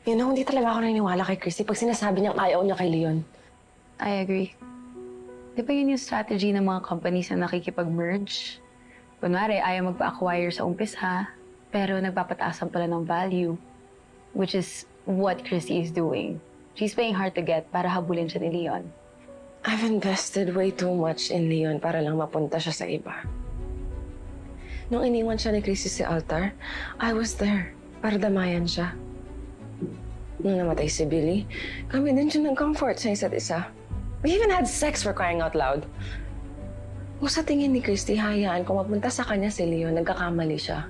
You know, hindi talaga ako naniniwala kay Christy pag sinasabi niyang ayaw niya kay Leon. I agree. Di ba yun yung strategy ng mga companies na nakikipag-merge? Kunwari, ayaw magpa-acquire sa umpisa, pero nagpapataasan pala ng value, which is what Christy is doing. She's playing hard to get para habulin siya ni Leon. I've invested way too much in Leon para lang mapunta siya sa iba. Nung iniwan siya ni Christy sa altar, I was there para damayan siya. Nung namatay si Billy, kami din siya nag-comfort sa isa't isa. We even had sex for crying out loud. Kung sa tingin ni Christy, hayaan kung mapunta sa kanya si Leon, nagkakamali siya.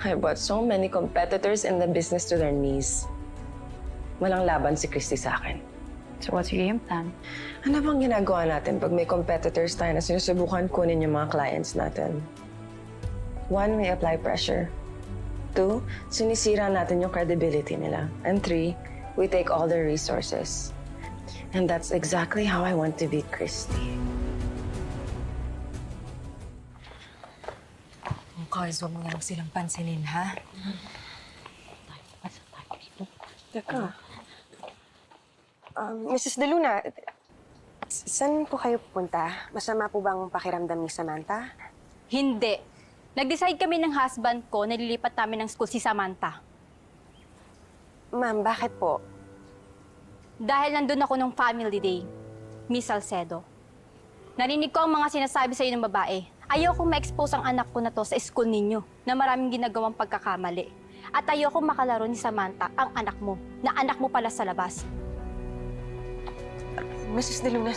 I brought so many competitors in the business to their knees. Walang laban si Christy sa akin. So what's your game plan? Ano bang ginagawa natin pag may competitors tayo na sinusubukan kunin yung mga clients natin? 1, we apply pressure. 2, sinisira natin yung credibility nila. And 3, we take all their resources. And that's exactly how I want to beat Christy. Cars, huwag mo lang silang pansinin, ha? Teka. Mrs. De Luna, saan po kayo pupunta? Masama po bang pakiramdam ni Samantha? Hindi. Nag-decide kami ng husband ko na lilipat namin ng school si Samantha. Ma'am, bakit po? Dahil nandun ako nung family day, Miss Salcedo. Narinig ko ang mga sinasabi sa'yo ng babae. Ayokong ma-expose ang anak ko na to sa school ninyo na maraming ginagawang pagkakamali. At ayokong makalaro ni Samantha ang anak mo, na anak mo pala sa labas. Mrs. De Luna,